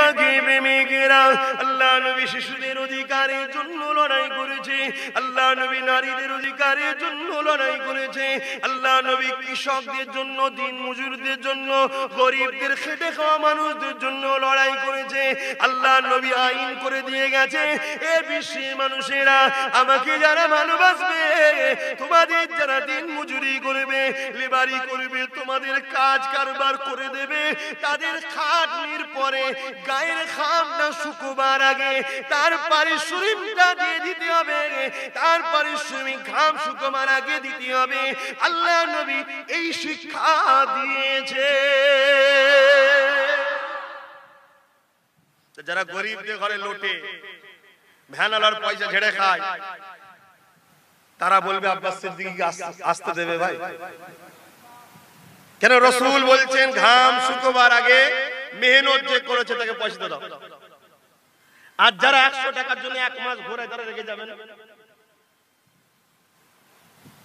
পাখি প্রেমিকেরা আল্লাহ নবী শিশুদের অধিকারের জন্য লড়াই করেছে, আল্লাহ নবী নারীদের অধিকারের জন্য লড়াই করেছে, আল্লাহ নবী কৃষকদের জন্য, দিন মজুরদের জন্য, গরিবদের, খেটে খাওয়া মানুষদের জন্য লড়াই করেছে। আল্লাহ নবী আইন করে দিয়ে গেছে, এ বিশ্বের মানুষেরা আমাকে যারা ভালোবাসবে, তোমাদের যারা দিন মজুরি করবে, লেবারি করবে, তোমাদের কাজ কারবার করে দেবে, তাদের খাটনির পরে গায়ের খামটা শুকোবার আগে তার পারিশ্রমিকটা দিয়ে দিতে হবে, তার পারিশ্রমিক ঘাম শুকোবার আগে দিতে হবে। আল্লাহ নবী এই শিক্ষা দিয়েছে। যারা গরিবদের ঘরে লোটে, ভ্যানালার পয়সা ঝেড়ে খায়, তারা বলবে আব্বাস সিদ্দিকীকে আসতে দেবে ভাই? কেন? রাসূল বলছেন ঘাম শুকোবার আগে মেহনত যে করেছে তাকে পয়সা দাও। আর যারা 100 টাকার জন্য 1 মাস ঘোরে, তারা রেগে যাবেন।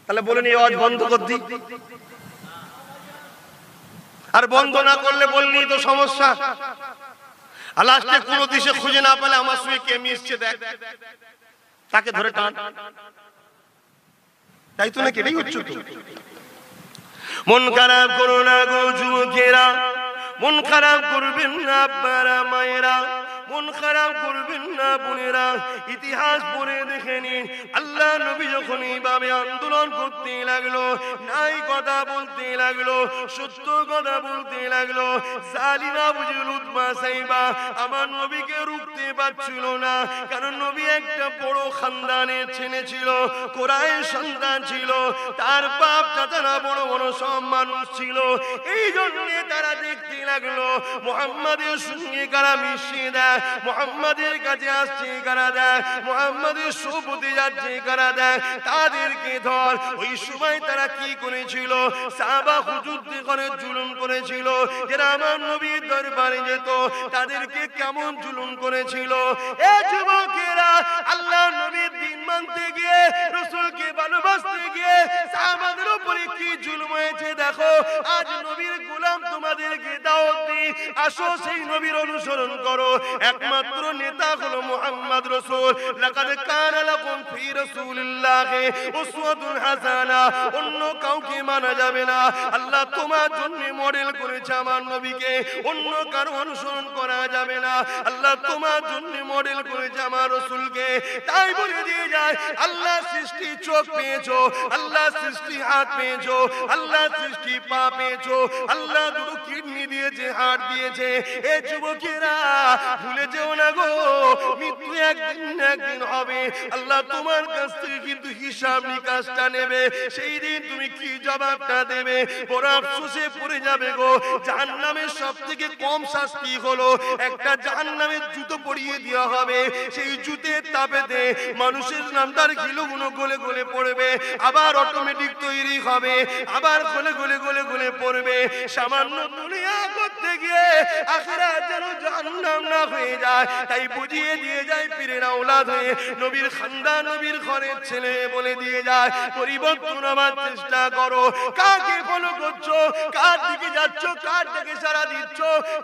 তাহলে বলেন এই ওয়াজ বন্ধ কর দি, আর বন্ধ না করলে বলনি তো সমস্যা। আর লাস্টে কোন দিশে খুঁজে না পেলে আমার সঙ্গে কে মিশছে দেখ, তাকে ধরে টান। তাই তো নাকি? এটাই হচ্ছে তো। মন খারাপ করো না গো যুবকেরা, মন খারাপ করবেন না আব্বারা মায়েরা, মন খারাপ করবেন না বোনেরা। ইতিহাস পড়ে দেখে নিন, আল্লাহ নবী যখন এইভাবে আন্দোলন করতে লাগলো, নাই কথা বলতে লাগলো, সত্য কথা বলতে লাগলো, জালিমা বুঝল উতবা সাইবা আমার নবীকে রুখতে পারছিল না। কারণ নবী একটা বড় খানদানের ছেলে ছিল, কোরআনের সন্তান ছিল, তার বাপ চাচারা বড় বড় সব মানুষ ছিল। এই জন্য তারা দেখতে লাগলো মুহাম্মাদের সঙ্গে কারা মিশিয়ে দেয়, মুহাম্মাদের কাছে আসছে কারা দেয়, মুহাম্মাদের সোবতে যাচ্ছে কারা দেয়, তাদেরকে ধর। ওই সময় তারা কি করেছিল? সাহাবা হুজুরদের করে জুলুম করেছিল। যারা আমার নবীর দরবারে যেত তাদেরকে কেমন জুলুম করেছিল। এ যুবকেরা, আল্লাহ নবীর দিন মানতে গিয়ে, রাসূলকে ভালোবাসতে গিয়ে সাহাবাদের উপরে কি জুলুম হয়েছে দেখো। আজ নবীর গোলাম তোমাদেরকে দাওয়াত দিই, আসো সেই নবীর অনুসরণ করো। একমাত্র নেতা হলো মুহাম্মদ রাসূল। লাকাদ কানা লাকুম ফি রাসূলিল্লাহি উসওয়াতুন হাসানা। অন্য কাউকে মানা যাবে না। আল্লাহ তোমার জন্য মডেল করেছে আমার নবীকে, অন্য কারো অনুসরণ করা যাবে না। আল্লাহ তোমার জন্য মডেল করেছে আমার রাসূলকে। তাই বলে দিয়ে যায়, আল্লাহ সৃষ্টি চোখ পেয়েছো, আল্লাহ সৃষ্টি হাত পেয়েছো, আল্লাহ সৃষ্টি পা পেয়েছো, আল্লাহ দুটো কিডনি দিয়েছে, হাড় দিয়েছে। এ যুবকেরা ভুলে যেও না গো, মৃত্যু একদিন না একদিন হবে। আল্লাহ তোমার কাছ থেকে কিন্তু হিসাব নিকাশটা নেবে। সেই দিন তুমি কি জবাবটা দেবে? বড় আফসোসে পড়ে যাবে গো। জাহান্নামের সবথেকে কম শাস্তি হলো একটা জাহান্নামের জুতো পরিয়ে দেওয়া হবে। সেই জুতের তাপেতে মানুষের নামটার গিলুগুলো গলে গলে পড়বে, আবার অটোমেটিক তৈরি হবে, আবার গলে গলে গলে গলে পড়বে। সামান্য দুনিয়া করতে গিয়ে আখিরাত যেন জাহান্নাম না হয়ে যায়, তাই বুঝিয়ে দিয়ে যায় পীরের আওলাদ হয়ে, নবীর খানদান, নবীর ঘরের ছেলে বলে দিয়ে যায়, পরিবর্তন হওয়ার চেষ্টা করো। কাকে ফলো করছো, কার দিকে যাচ্ছ, কার দিকে সারা দিচ্ছ,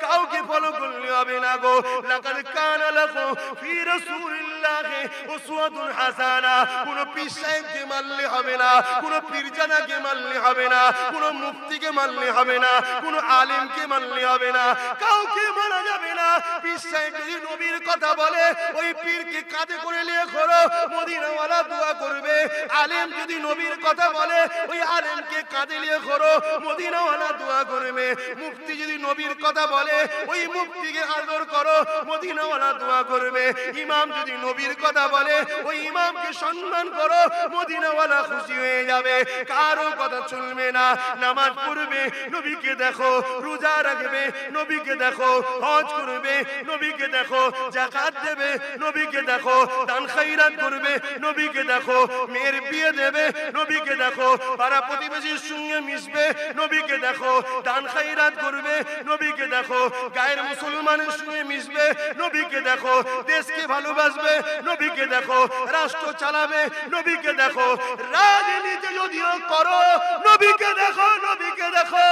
কাউকে ফলো করলে হবে না গো। লাকাদ কানা লাকুম ফি রাসূলিল্লাহি উসওয়াতুন হাসানা। কোন পীর সাহেবকে মানলে হবে না, কোন পীরজানাকে মানলে হবে না, কোন মুফতিকে মানলে হবে না, কোন আলেমকে মানলে হবে না, কাউকে মানা যাবে না। পীর সাহেব যদি নবীর কথা বলে, ওই পীরকে কাঁধে করে নিয়ে ঘোরো, মদিনাওয়ালা দোয়া করবে। আলেম যদি নবীর কথা বলে, ওই আলেমকে কাঁধে নিয়ে ঘোরো, মদিনাওয়ালা দোয়া করবে। মুফতি যদি নবীর কথা বলে, ওই মুফতিকে আদর করো, মদিনাওয়ালা দোয়া করবে। ইমাম যদি নবীর কথা বলে, ওই ইমামকে সম্মান করো, মদিনাওয়ালা খুশি হয়ে যাবে। কারো কথা চলবে না। নামাজ পড়বে, নবীকে দেখো, রোজা রাখবে, নবীকে দেখো, হজ করবে, নবীকে দেখো, যাকাত দেবে, নবীকে দেখো, দান খায়রাত করবে, নবীকে দেখো, মেয়ের বিয়ে দেবে, নবীকে দেখো, পাড়া প্রতিবেশীর সঙ্গে মিশবে, নবীকে দেখো, দান খায়রাত করবে, নবীকে দেখো, গায়ের মুসলমানের সঙ্গে মিশবে, নবীকে দেখো, দেশকে ভালোবাসবে, নবীকে দেখো, রাষ্ট্র চালাবে, নবীকে দেখো, রাজনীতি যদিও করো, নবীকে দেখো, নবীকে দেখো। রেখো,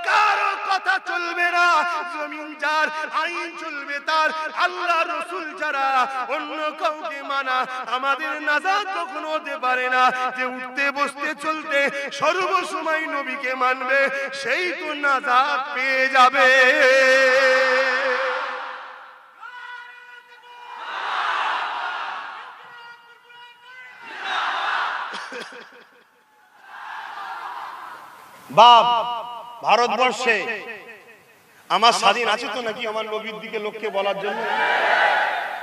কারো কথা চলবে না, জমিন যার, আইন চলবে তার, আল্লাহ রসুল ছাড়া অন্য কাউকে মানা আমাদের নাজাত কখনো হতে পারে না। যে উঠতে বসতে চলতে সর্বসময় নবীকে মানবে সেই তো নাজাত পেয়ে যাবে। বাপ, ভারতবর্ষে আমার স্বাধীন আছে তো নাকি আমার নবীর দিকে লোককে বলার জন্য?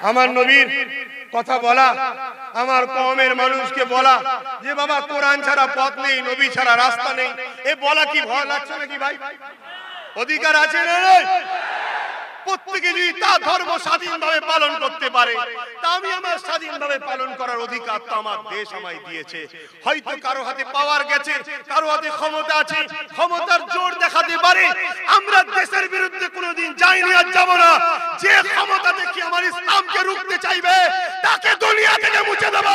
আমার নবীর কথা বলা, আমার কওমের মানুষকে বলা যে বাবা কোরআন ছাড়া পথ নেই, নবী ছাড়া রাস্তা নেই, এ বলা কি ভয় লাগছে নাকি ভাই? অধিকার আছে না? প্রত্যেকে যদি তার ধর্ম স্বাধীনভাবে পালন করতে পারে, তা আমি আমার স্বাধীনভাবে পালন করার অধিকার তো আমার দেশ আমায় দিয়েছে। হয়তো কারো হাতে পাওয়ার গেছে, কারো হাতে ক্ষমতা আছে, ক্ষমতার জোর দেখাতে পারে। আমরা দেশের বিরুদ্ধে কোনোদিন যাইনি আর যাব না। যে ক্ষমতা দেখি আমার ইসলামকে রুখতে চাইবে তাকে দুনিয়া থেকে মুছে দেব,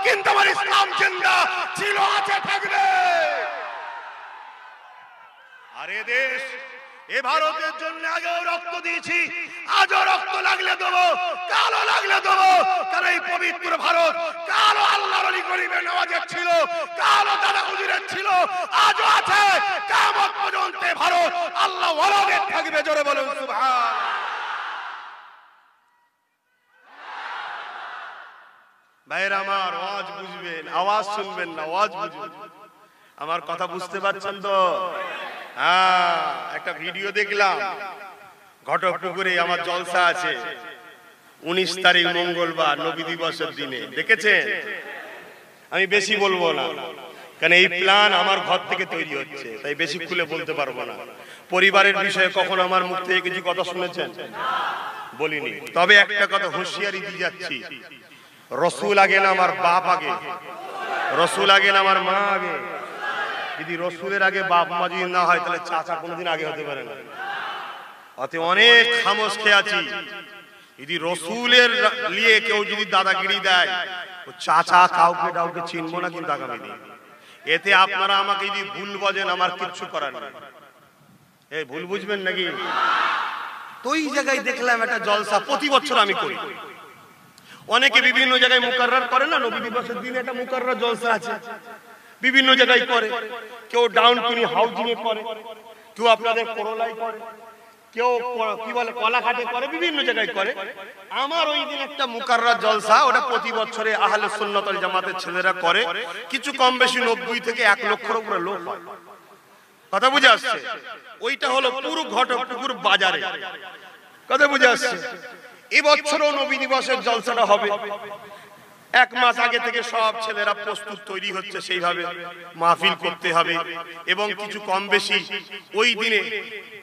কিন্তু আমার ইসলাম জিন্দা ছিল, আছে, থাকবে। আরে দেশ, এ ভারতের জন্য আগেও রক্ত দিয়েছি, আজও রক্ত লাগলে দেবো, কালো লাগলে দেবো। কারণ এই পবিত্র ভারত কালো আল্লাহর ওলি গরিবের নওয়াজের ছিল, কালো দাদা হুজুরের ছিল, আজও আছে, কিয়ামত পর্যন্ত ভারত আল্লাহ ওয়ালাদের থাকবে। জোরে বলুন সুবহান। ভাইরা আমার, আওয়াজ বুঝবেন, আওয়াজ শুনবেন না, আওয়াজ বুঝবেন। আমার কথা বুঝতে পারছেন তো? হ্যাঁ, একটা ভিডিও দেখলাম, ঘটকপুকুরে আমার জলসা আছে 19 তারিখ মঙ্গলবার, নবী দিবসের দিনে। দেখেছেন? আমি বেশি বলবো না, কারণ এই প্ল্যান আমার ঘর থেকে তৈরি হচ্ছে, তাই বেশি খুলে বলতে পারবো না। পরিবারের বিষয়ে কখন আমার মুখ থেকে কিছু কথা শুনেছেন? বলিনি। তবে একটা কথা হুঁশিয়ারি দিয়ে যাচ্ছি, রসুল আগে না আমার বাপ আগে, রসুল আগে না আমার মা আগে। যদি রসুলের আগে বাপ মা যদি না হয়, তাহলে চাচা কোনোদিন আগে হতে পারে না। অতএব অনেক খামোশ খেয়ে আছি। যদি রসুলের নিয়ে কেউ যদি দাদাগিরি দেয়, ও চাচা কাউকে কাউকে চিনবো না কিন্তু আগামী দিন। এতে আপনারা আমাকে যদি ভুল বোঝেন, আমার কিচ্ছু করার নেই। এই ভুল বুঝবেন নাকি? তো এই জায়গায় দেখলাম একটা জলসা, প্রতি বছর আমি করি। অনেকে বিভিন্ন জায়গায় মুকাররার করে না, নবী দিবসের দিনে একটা মুকাররার জলসা আছে, বিভিন্ন জায়গায় করে। কেউ ডাউন কিনি হাউজিং এ করে, কেউ আপনাদের করলাই করে, কেউ কি বলে কলাঘাটে করে, বিভিন্ন জায়গায় করে। আমার ওই দিন একটা মুকাররার জলসা, ওটা প্রতি বছরে আহলে সুন্নাত ওয়াল জামাতের ছেলেরা করে। কিছু কম বেশি 90 থেকে 1 লক্ষের উপরে লোক হয়। কথা বুঝে আসছে? ওইটা হলো পুরো ঘটকপুকুর বাজারে। কথা বুঝে আসছে? এবছরও নবী দিবসের জলসাটা হবে। 1 মাস আগে থেকে সব ছেলেরা প্রস্তুত তৈরি হচ্ছে, সেইভাবে মাহফিল করতে হবে। এবং কিছু কম বেশি ওই দিনে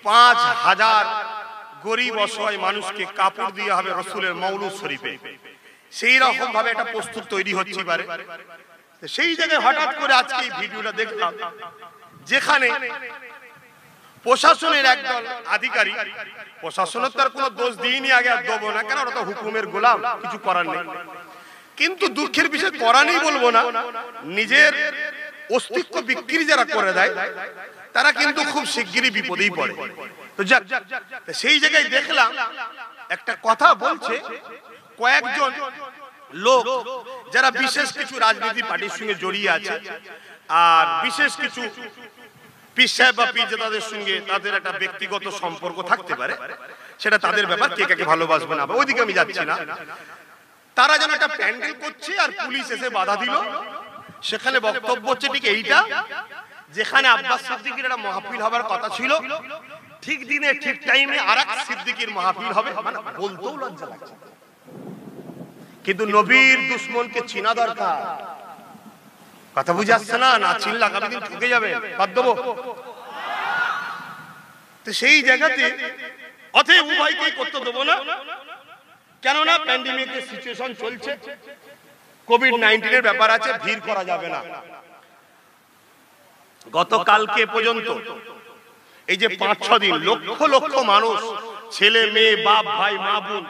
5000 গরিব অসহায় মানুষকে কাপড় দিয়ে হবে রসুলের মওলুদ শরীফে। সেই রকম ভাবে একটা প্রস্তুত তৈরি হচ্ছে পারে। সেই জায়গায় হঠাৎ করে আজকে এই ভিডিওটা দেখলাম, যেখানে প্রশাসনের একদল আধিকারিক, প্রশাসনের তার কোনো দোষ দিইনি, আগে আর দেবো না, কেন ওটা তো হুকুমের গোলাম, কিছু করার নেই। কিন্তু দুঃখের বিষয়, করা নেই বলবো না, নিজের অস্তিত্ব বিক্রি যারা করে দেয় তারা কিন্তু খুব শিগগিরই বিপদেই পড়ে। তো যাক, সেই জায়গায় দেখলাম একটা কথা বলছে কয়েকজন লোক যারা বিশেষ কিছু রাজনীতি পার্টির সঙ্গে জড়িয়ে আছে, আর বিশেষ কিছু পীর সাহেব বা পীরজাদাদের সঙ্গে তাদের একটা ব্যক্তিগত সম্পর্ক থাকতে পারে, সেটা তাদের ব্যাপার, কে কাকে ভালোবাসবে না, ওইদিকে আমি যাচ্ছি না। তারা যেন একটা প্যান্ডেল করছে আর পুলিশ এসে বাধা দিল। সেখানে বক্তব্য হচ্ছে ঠিক এইটা, যেখানে আব্বাস সিদ্দিকীর একটা মাহফিল হবার কথা ছিল, ঠিক দিনে ঠিক টাইমে আরেক সিদ্দিকীর মাহফিল হবে। মানে বলতেও লজ্জা লাগছে। কিন্তু নবীর দুশমনকে চিনা দরকার। কথা বুঝে আসছে না? না চিনলে আগামী দিন ঠকে যাবে, বাদ দেবো। তো সেই জায়গাতে অতএব উভয়কেই করতে দেবো না, কেননা প্যান্ডেমিকের সিচুয়েশন চলছে, কোভিড-19 এর ব্যাপার আছে, ভিড় করা যাবে না। গতকালকে পর্যন্ত এই যে 5-6 দিন লক্ষ লক্ষ মানুষ, ছেলে মেয়ে, বাপ ভাই, মা বোন,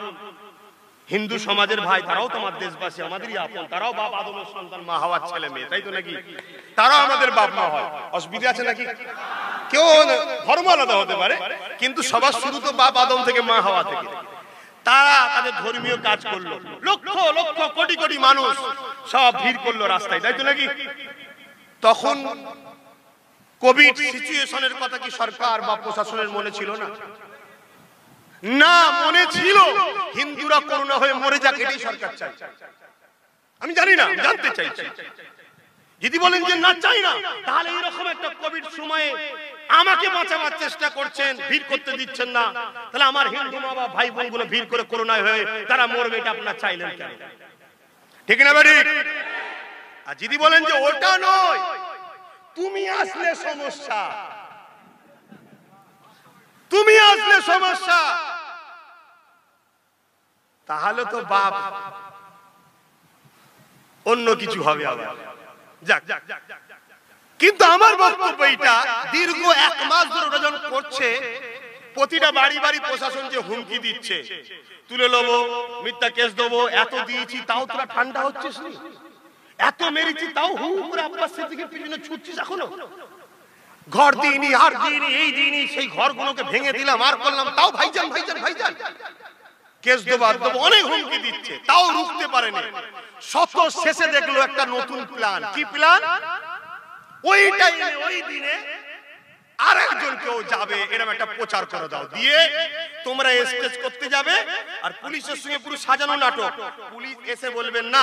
হিন্দু সমাজের ভাই, তারাও তো আমার দেশবাসী, আমাদেরই আপন, তারাও বাপ আদমের সন্তান, মা হাওয়ার ছেলে মেয়ে, তাই তো নাকি? তারাও আমাদের বাপ মা হয়, অসুবিধা আছে নাকি? কেউ ধর্ম আলাদা হতে পারে, কিন্তু সবার শুরু তো বাপ আদম থেকে মা হাওয়া থেকে। তারা তাদের ধর্মীয় কাজ করলো, লক্ষ লক্ষ কোটি কোটি মানুষ সব ভিড় করলো রাস্তায়, তাই তো নাকি? তখন কোভিড সিচুয়েশনের কথা কি সরকার বা প্রশাসনের মনে ছিল না? না, মনে ছিল। হিন্দুরা করোনা হয়ে মরে যাক, এটাই সরকার চাই। আমি জানি না, জানতে চাইছি। যদি বলেন যে না চাই না, তাহলে এরকম একটা কোভিড সময়ে আমাকে বাঁচাবার চেষ্টা করছেন, ভিড় করতে দিচ্ছেন না, তাহলে আমার হিন্দু মা বা ভাই বোনগুলো ভিড় করে করোনায় হয়ে তারা মরবে, এটা আপনারা চাইলেন কেন? ঠিক না ভাই? আর যদি বলেন যে ওটা নয়, তুমি আসলে সমস্যা, তুমি আসলে সমস্যা, তাহলে তো বাপ অন্য কিছু হবে আবার। যাক, কিন্তু আমার বক্তব্য এইটা, দীর্ঘ 1 মাস ধরে ওরা যখন করছে, প্রতিটা বাড়ি বাড়ি প্রশাসন যে হুমকি দিচ্ছে, তুলে নেবো, মিথ্যা কেস দেবো, এত দিয়েছি তাও তোরা ঠান্ডা হচ্ছিস নি, এত মেরেছি তাও হু করে আব্বাস সিদ্দিকের পিছনে ছুটছিস এখনো, ঘর দিইনি আর দিইনি এই দিইনি, সেই ঘরগুলোকে ভেঙে দিলাম আর করলাম, তাও ভাইজান ভাইজান ভাইজান কেস দেবো আর দেবো, অনেক হুমকি দিচ্ছে, তাও রুখতে পারেনি। শত শেষে দেখলো একটা নতুন প্ল্যান। কি প্ল্যান? ওই টাইমে ওই দিনে আরেকজন কেউ যাবে, এরকম একটা প্রচার করে দাও, দিয়ে তোমরা স্টেজ করতে যাবে, আর পুলিশের সঙ্গে পুরো সাজানো নাটক। পুলিশ এসে বলবেন না,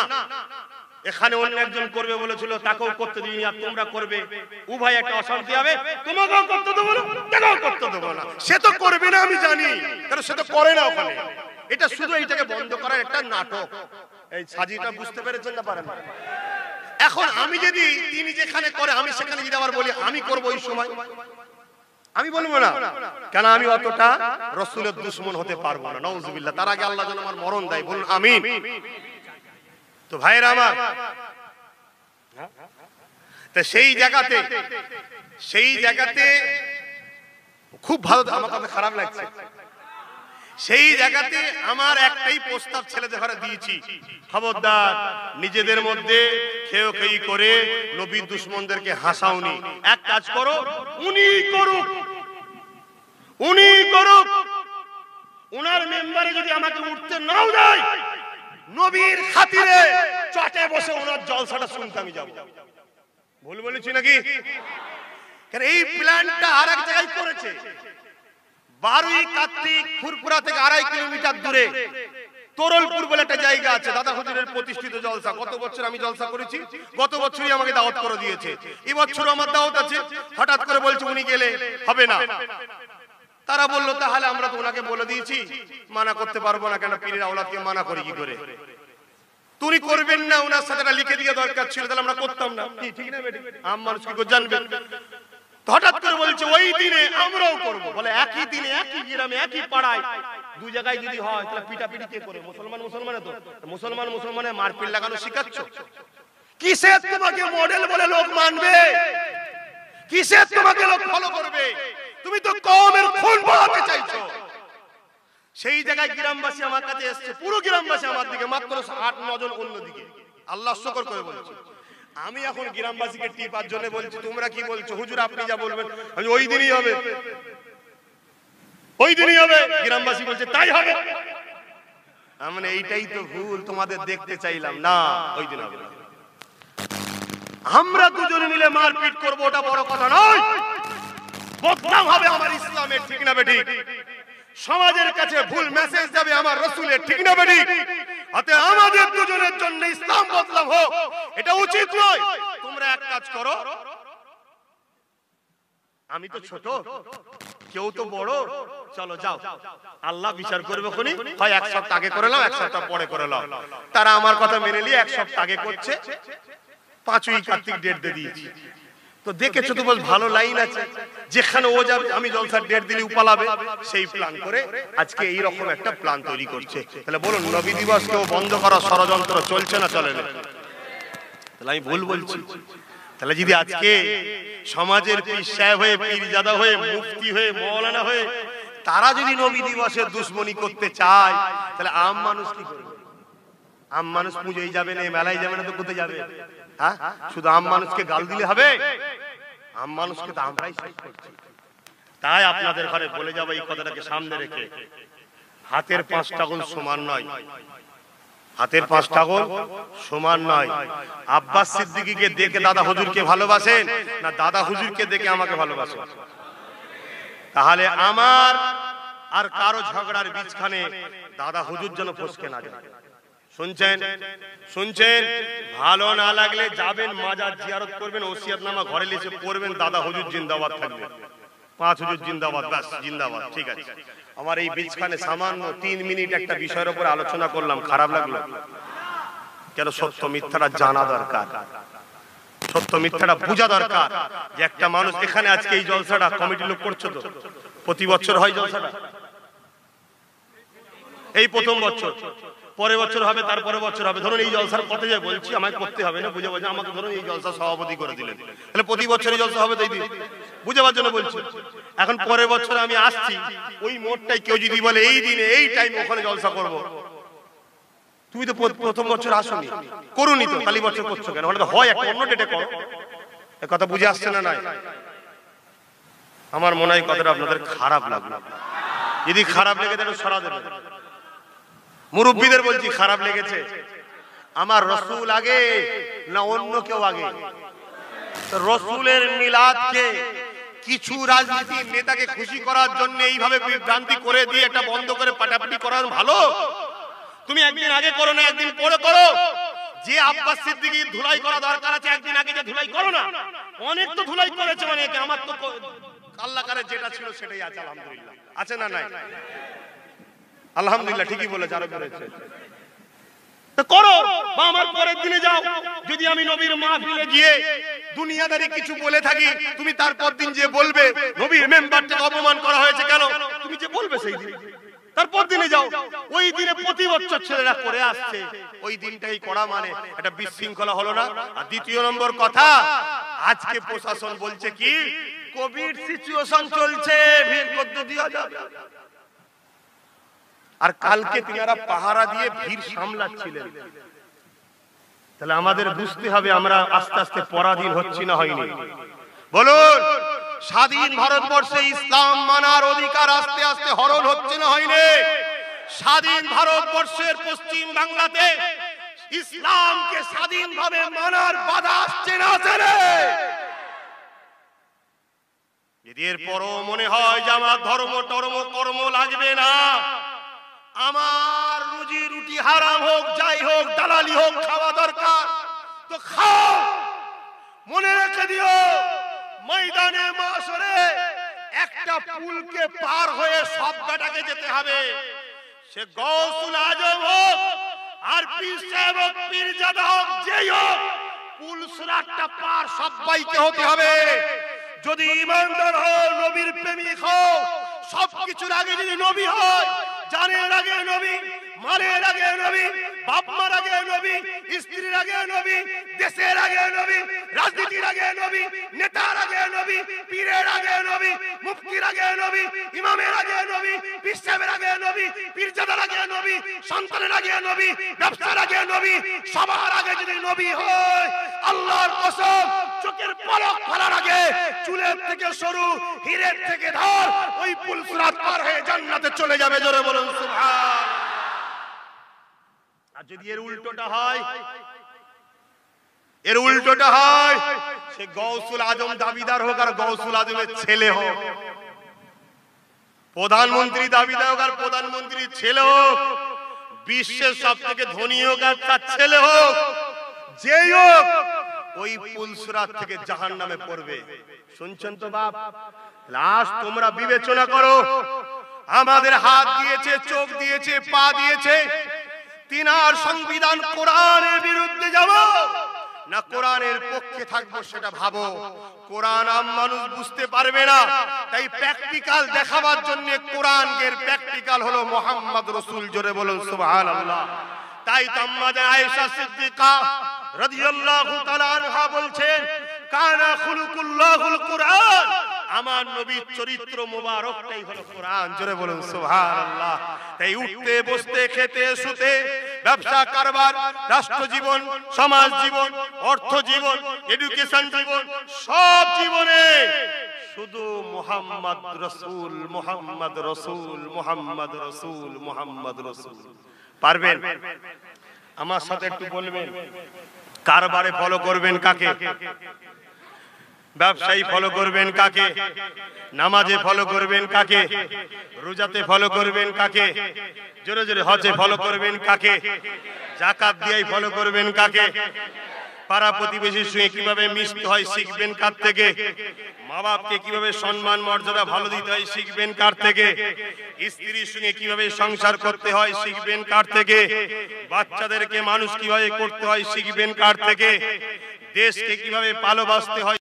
এখানে অন্য একজন করবে বলেছিল, তাকেও করতে দিইনি, আর তোমরা করবে, উভয় একটা অশান্তি হবে, তোমাকেও করতে দেবো না, তাকেও করতে দেবো না। সে তো করবে না আমি জানি, কারণ সে তো করে না ওখানে। এটা শুধু এইটাকে বন্ধ করার একটা নাটক। এই সাজিটা বুঝতে পেরেছেন না? পারেন? এখন আমি যদি তিনি যেখানে করে আমি সেখানে যদি আবার বলি আমি করব, ওই সময় আমি বলবো না, কেন? আমি অতটা রাসূলের দুশমন হতে পারবো না, নাউজুবিল্লাহ। তার আগে আল্লাহ যেন আমার মরণ দেয়, বলুন আমিন। তো ভাইরা আমার, তো সেই জায়গাতে খুব ভালো, আমার কথা খারাপ লাগছে, সেই জায়গাতে আমার একটাই প্রস্তাব ছেলেদের ঘরে দিয়েছি, খবরদার নিজেদের মধ্যে খেয়ে খেয়ে করে নবীর দুশমনদেরকে হাসাওনি। এক কাজ করো, উনি করুক, উনার মেম্বারে যদি আমাকে উঠতে নাও দেয়, নবীর খাতিরে চটে বসে ওনার জলসাটা শুনতে আমি যাব। ভুল বলেছি নাকি? কারণ এই প্ল্যানটা আর এক জায়গায় করেছে। 12ই কার্তিক ফুরপুরা থেকে 2.5 কিলোমিটার দূরে তোরলপুর বলে একটা জায়গা আছে, দাদা হুজুরের প্রতিষ্ঠিত জলসা। গত বছর আমি জলসা করেছি, গত বছরই আমাকে দাওয়াত করে দিয়েছে, এই বছর আমার দাওয়াত আছে। হঠাৎ করে বলছে উনি গেলে হবে না। তারা বললো তাহলে আমরা তো ওনাকে বলে দিয়েছি, মানা করতে পারবো না, কেন পীরের আওলাদকে মানা করি কি করে? তুমি করবেন না, ওনার সাথে লিখে দিয়ে দরকার ছিল, তাহলে আমরা করতাম না। ঠিক না বেটি? আম মানুষ কি জানবেন? হঠাৎ করে বলছে ওই দিনে আমরাও করব। বলে একই দিনে একই গ্রামে একই পাড়ায় দু জায়গায় যদি হয়, তাহলে পিটাপিটি কে করে? মুসলমানে তো মুসলমানে মারপিট লাগানো শিখাচ্ছ। কিসের তোমাকে মডেল বলে লোক মানবে? কিসের তোমাকে লোক ফলো করবে? তুমি তো কওমের খুন বলাতে চাইছো। সেই জায়গায় গ্রামবাসী আমার কাছে এসেছে, পুরো গ্রামবাসী আমার দিকে, মাত্র 8-9 জন অন্যদিকে। আল্লাহ শুকর করে বলছি, আমি এখন গ্রামবাসীকে টিপার জন্য বলছি, তোমরা কি বলছো? হুজুর আপনি যা বলবেন আমি ওই দিনই হবে, ওই দিনই হবে। গ্রামবাসী বলছে তাই হবে। মানে এইটাই তো ভুল, তোমাদের দেখতে চাইলাম না, ওই দিন হবে না। আমরা দুজনে মিলে মারপিট করবো, ওটা বড় কথা নয়। বদনাম হবে আমার ইসলামের, ঠিক না বেঠিক? সমাজের কাছে ভুল মেসেজ যাবে আমার রাসূলের, ঠিক না বেঠিক? আতে আমাদের দুজনের জন্য ইসলাম বদলাম হোক, এটা উচিত নয়। তোমরা এক কাজ করো, আমি তো ছোট, কেউ তো বড়, চলো যাও, আল্লাহ বিচার করবে। কোনি হয় 1 সপ্তাহ আগে করে নাও, 1 সপ্তাহ পরে করে নাও। তারা আমার কথা মেনে নিয়ে 1 সপ্তাহ আগে করছে, 5ই কার্তিক ডেট দিয়ে দিয়েছি। তো দেখেছো তো, বল ভালো লাইন আছে, যেখানে ও যাবে আমি জলসার ডেট দিলে উপালাবে, সেই প্ল্যান করে আজকে এই রকম একটা প্ল্যান তৈরি করছে। তাহলে বলুন নবী দিবসকেও বন্ধ করার ষড়যন্ত্র চলছে না চলে না? তাহলে আমি ভুল বলছি? তাহলে যদি আজকে সমাজের পীর সাহেব হয়ে, পীরজাদা হয়ে, মুফতি হয়ে, মাওলানা হয়ে তারা যদি নবী দিবসের দুশমনি করতে চায়, তাহলে আম মানুষ কি করবে? আম মানুষ পুজোয় যাবে না, মেলায় যাবে না, তো কোথায় যাবে? হ্যাঁ, শুধু আম মানুষকে গাল দিলে হবে? আম মানুষকে তো আমরাই শেষ করছি। তাই আপনাদের ঘরে বলে যাবো এই কথাটাকে সামনে রেখে, হাতের 5টা আঙুল সমান নয়, হাতের 5টা আঙুল সমান নয়। আব্বাস সিদ্দিকীকে দেখে দাদা হুজুরকে ভালোবাসেন না দাদা হুজুরকে দেখে আমাকে ভালোবাসেন? তাহলে আমার আর কারো ঝগড়ার বীজখানে দাদা হুজুর যেন ফসকে না যায়। শুনছেন? শুনছেন? ভালো না লাগলে যাবেন মাজার জিয়ারত করবেন, ওসিয়তনামা ঘরে লিখে পড়বেন, দাদা হুজুর জিন্দাবাদ থাকবে, 5 হুজুর জিন্দাবাদ, ব্যাস জিন্দাবাদ। ঠিক আছে, আমার এই বীজখানে সামান্য 3 মিনিট একটা বিষয়ের উপর আলোচনা করলাম, খারাপ লাগলো কেন? সত্য মিথ্যাটা জানা দরকার, সত্য মিথ্যাটা বোঝা দরকার। যে একটা মানুষ এখানে আজকে এই জলসাটা কমিটির লোক করছে তো, প্রতি বছর হয় জলসাটা, এই প্রথম বছর, পরের বছর হবে, তারপরে বছর হবে। ধরুন এই জলসার কথা যে বলছি আমাকে করতে হবে না, বুঝে বুঝে আমাকে ধরুন এই জলসা সভাপতি করে দিলেন, তাহলে প্রতি বছরই জলসা হবে, তাই বুঝাবার জন্য বলছি। এখন পরের বছর আমি আসছি, ওই মোটটাই কেউ যদি বলে এই দিনে এই টাইম ওখানে জলসা করব, তুমি তো প্রথম বছর আসোনি, করুনি তো, কালী বছর করছো কেন? ওটা হয় একটা অন্য ডেটে করো। কথা বুঝে আসছে না? নাই? আমার মনে হয় কথাটা আপনাদের খারাপ লাগলো, যদি খারাপ লেগে থাকে সরা দেবেন। মুরব্বীদের বলছি, খারাপ লেগেছে, আমার রসুল আগে না অন্য কেউ আগে? রসুলের মিলাদকে কিছু রাজনীতির নেতাকে খুশি করার জন্য এইভাবে বিভ্রান্তি করে দিয়ে একটা বন্ধ করে পাটাপাটি করার ভালো? তুমি একদিন আগে করো না, একদিন পরে করো। যে আব্বাস সিদ্দিকীর ধুলাই করা দরকার আছে, একদিন আগে যে ধুলাই করো না। অনেক তো ধুলাই করেছে অনেকে, আমার তো আল্লাহকারে যেটা ছিল সেটাই আছে, আলহামদুলিল্লাহ। আছে না নাই? আলহামদুলিল্লাহ, ঠিকই বলেছে, আরো করেছে। করো বা আমার পরের দিনে যাও। যদি আমি নবীর মাহফিলে গিয়ে দুনিয়াদারি কিছু বলে থাকি, তুমি তারপর দিন যে বলবে নবীর মেম্বারটাকে অপমান করা হয়েছে কেন, তুমি যে বলবে সেই দিন, তারপর দিনে যাও। ওই দিনে প্রতি বছর ছেলেরা করে আসছে, ওই দিনটাই করা মানে এটা বিশৃঙ্খলা হলো না? আর দ্বিতীয় নম্বর কথা, আজকে প্রশাসন বলছে কি কোভিড সিচুয়েশন চলছে, ভিড় করতে দেওয়া যাবে। আর কালকে তিনারা পাহারা দিয়ে ভিড় সামলাচ্ছিলেন। তাহলে আমাদের বুঝতে হবে আমরা আস্তে আস্তে পরাধীন হচ্ছি না হয়নি? বলুন, স্বাধীন ভারতবর্ষে ইসলাম মানার অধিকার আস্তে আস্তে হরণ হচ্ছে না হয়নি? স্বাধীন ভারতবর্ষের পশ্চিম বাংলাতে ইসলামকে স্বাধীনভাবে মানার বাধা আসছে না? যদি এরপরও মনে হয় যে আমার ধর্ম টর্ম কর্ম লাগবে না, আমার রুজি রুটি হারাম হোক যাই হোক, দালালি হোক, খাওয়া দরকার তো খাও। মনে রেখে দিও, ময়দানে মাশরে একটা পুলকে পার হয়ে সব বেটাকে যেতে হবে। সে গৌসুল আজম হোক আর পীর সাহেব হোক, পীরজাদা হোক, যেই হোক, পুল সিরাতটা পার সবাইকে হতে হবে। যদি ইমানদার হও, নবীর প্রেমিক হও, সবকিছুর আগে যদি নবী হয়, জানের আগে নবী, মারের আগে নবী, বাপ মার আগে নবী, স্ত্রীর আগে নবী, দেশের আগে নবী, রাজনীতির আগে নবী, নেতার আগে নবী, পীরের আগে নবী, মুফতির আগে নবী, ইমামের আগে নবী, পীর সাহেবের আগে নবী, পীরজাদার আগে নবী, সন্তানের আগে নবী, ব্যবসার আগে নবী, সবার আগে যদি নবী হয়, আল্লাহর কসম, চোখের পলক ফেলার আগে চুলের থেকে সরু, হীরের থেকে ধর, ওই পুল সিরাত পার হয়ে জান্নাতে চলে যাবে। জোরে বলুন সুবহান। আর যদি এর উল্টোটা হয়, এর উল্টোটা হয়, সে গৌসুল আজম দাবিদার হোক আর গৌসুল আজমের ছেলে হোক, প্রধানমন্ত্রী দাবিদার হোক আর প্রধানমন্ত্রীর ছেলে হোক, বিশ্বের সব থেকে ধনী হোক আর তার ছেলে হোক, যেই হোক, ওই পুল সিরাত থেকে জাহান্নামে পড়বে। শুনছেন তো বাপ? লাস্ট তোমরা বিবেচনা করো, আমাদের হাত দিয়েছে, চোখ দিয়েছে, পা দিয়েছে, তিনার সংবিধান কোরআনের বিরুদ্ধে যাব না কোরআনের পক্ষে থাকবো সেটা ভাবো। কোরআন আম মানুষ বুঝতে পারবে না, তাই প্র্যাকটিক্যাল দেখাবার জন্য কোরআনের প্র্যাকটিক্যাল হলো মুহাম্মদ রাসূল। জোরে বলুন সুবহানাল্লাহ। তাই তো আম্মা আয়েশা সিদ্দিকা রাদিয়াল্লাহু তাআলা আনহা বলছেন, কানা খুলুকুল্লাহুল কুরআন, আমার নবীর চরিত্র মোবারকটাই হলো কোরআন। জোরে বলুন সুবহানাল্লাহ। তাই উঠতে বসতে, খেতে শুতে, ব্যবসা কারবার, রাষ্ট্র জীবন, সমাজ জীবন, অর্থ জীবন, এডুকেশন জীবন, সব জীবনে শুধু মুহাম্মদ রাসূল, মুহাম্মদ রাসূল, মুহাম্মদ রাসূল, মুহাম্মদ রাসূল। পারবেন? আমার সাথে একটু বলবেন, কারবারে ফলো করবেন কাকে? ব্যবসায়ী ফলো করবেন কাকে? নামাজে ফলো করবেন কাকে? রোজাতে ফলো করবেন কাকে? জোরে জোরে হজে ফলো করবেন কাকে? যাকাত দিয়ে ফলো করবেন কাকে? পাড়া প্রতিবেশীর সঙ্গে কিভাবে মিশতে হয় শিখবেন কার থেকে? মা বাপকে কিভাবে সম্মান মর্যাদা ভালো দিতে হয় শিখবেন কার থেকে? স্ত্রীর সঙ্গে কিভাবে সংসার করতে হয় শিখবেন কার থেকে? বাচ্চাদেরকে মানুষ কিভাবে করতে হয় শিখবেন কার থেকে? দেশকে কিভাবে ভালোবাসতে হয়